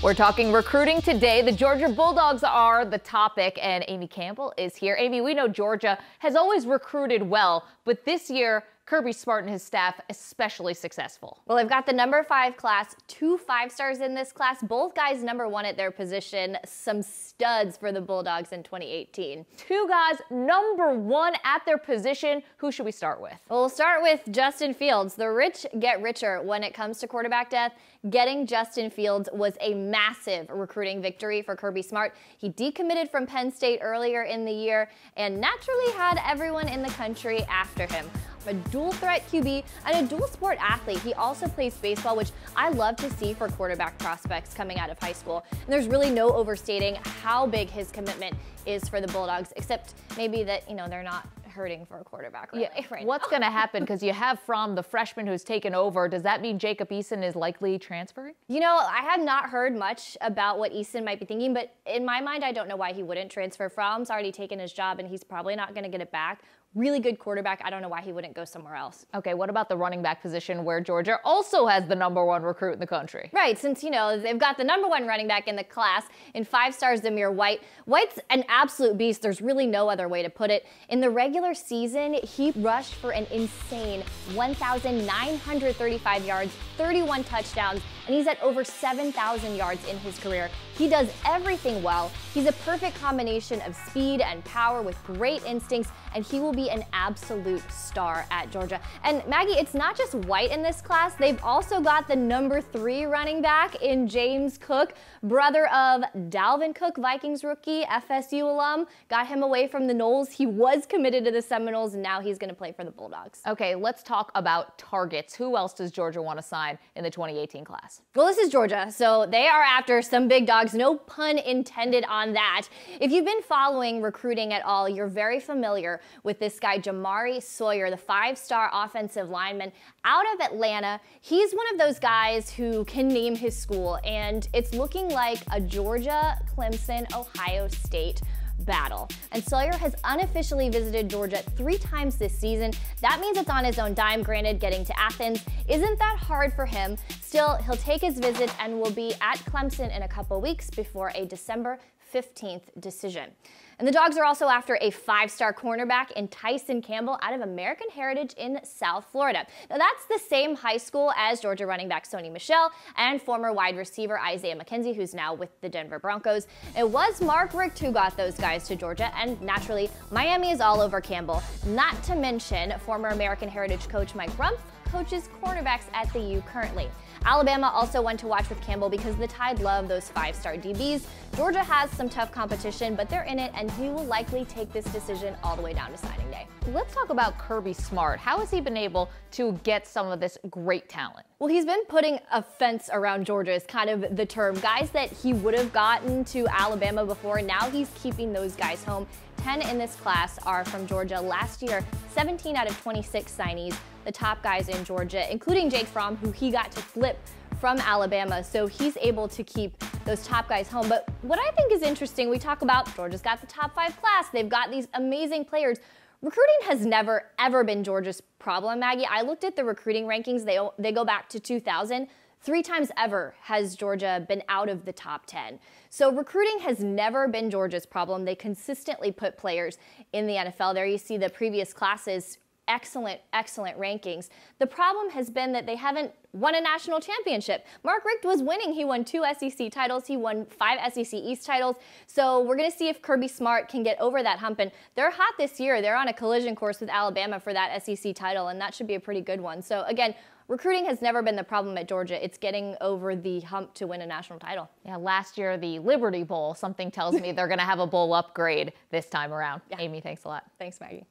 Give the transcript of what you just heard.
We're talking recruiting today. The Georgia Bulldogs are the topic, and Amy Campbell is here. Amy, we know Georgia has always recruited well, but this year, Kirby Smart and his staff especially successful. Well, they've got the number 5 class, 2 5-stars in this class, both guys number 1 at their position, some studs for the Bulldogs in 2018. 2 guys number 1 at their position. Who should we start with? Well, we'll start with Justin Fields. The rich get richer when it comes to quarterback depth. Getting Justin Fields was a massive recruiting victory for Kirby Smart. He decommitted from Penn State earlier in the year and naturally had everyone in the country after him. A dual threat QB and a dual sport athlete. He also plays baseball, which I love to see for quarterback prospects coming out of high school. And there's really no overstating how big his commitment is for the Bulldogs, except maybe that, they're not hurting for a quarterback right What's going to happen? Because you have From, the freshman who's taken over. Does that mean Jacob Eason is likely transferring? I have not heard much about what Eason might be thinking, but in my mind, I don't know why he wouldn't transfer. From's already taken his job, and he's probably not going to get it back. Really good quarterback. I don't know why he wouldn't go somewhere else. Okay, what about the running back position where Georgia also has the number 1 recruit in the country? Right, since, they've got the number 1 running back in the class in 5-stars Damir White. White's an absolute beast. There's really no other way to put it. In the regular season, he rushed for an insane 1,935 yards, 31 touchdowns, and he's at over 7,000 yards in his career. He does everything well. He's a perfect combination of speed and power with great instincts, and he will be an absolute star at Georgia. And Maggie, it's not just White in this class. They've also got the number 3 running back in James Cook, brother of Dalvin Cook, Vikings rookie, FSU alum. Got him away from the Noles. He was committed to the Seminoles, and now he's going to play for the Bulldogs. Okay, let's talk about targets. Who else does Georgia want to sign in the 2018 class? Well, this is Georgia, so they are after some big dogs. No pun intended on that. If you've been following recruiting at all, you're very familiar with this guy, Jamari Sawyer, the 5-star offensive lineman out of Atlanta. He's one of those guys who can name his school, and it's looking like a Georgia, Clemson, Ohio State battle. And Sawyer has unofficially visited Georgia 3 times this season. That means it's on his own dime. Granted, getting to Athens isn't that hard for him. Still, he'll take his visit and will be at Clemson in a couple weeks before a December 15th decision. And the Dogs are also after a 5-star cornerback in Amy Campbell out of American Heritage in South Florida. Now, that's the same high school as Georgia running back Sony Michel and former wide receiver Isaiah McKenzie, who's now with the Denver Broncos. It was Mark Richt who got those guys to Georgia, and naturally, Miami is all over Campbell. Not to mention former American Heritage coach Mike Rumpf coaches cornerbacks at the U currently. Alabama also went to watch with Campbell because the Tide love those 5-star DBs. Georgia has some tough competition, but they're in it, and he will likely take this decision all the way down to signing day. Let's talk about Kirby Smart. How has he been able to get some of this great talent? Well, he's been putting a fence around Georgia is kind of the term. Guys that he would have gotten to Alabama before, now he's keeping those guys home. 10 in this class are from Georgia. Last year, 17 out of 26 signees, the top guys in Georgia, including Jake Fromm, who he got to flip from Alabama, so he's able to keep those top guys home. But what I think is interesting, we talk about Georgia's got the top 5 class. They've got these amazing players. Recruiting has never, ever been Georgia's problem, Maggie. I looked at the recruiting rankings. They go back to 2000. 3 times ever has Georgia been out of the top 10. So recruiting has never been Georgia's problem. They consistently put players in the NFL. There you see the previous classes. Excellent rankings. The problem has been that they haven't won a national championship. Mark Richt was winning. He won 2 SEC titles. He won 5 SEC East titles. So we're going to see if Kirby Smart can get over that hump. And they're hot this year. They're on a collision course with Alabama for that SEC title, and that should be a pretty good one. So again, recruiting has never been the problem at Georgia. It's getting over the hump to win a national title. Yeah, last year, the Liberty Bowl, something tells me they're going to have a bowl upgrade this time around. Yeah. Amy, thanks a lot. Thanks, Maggie.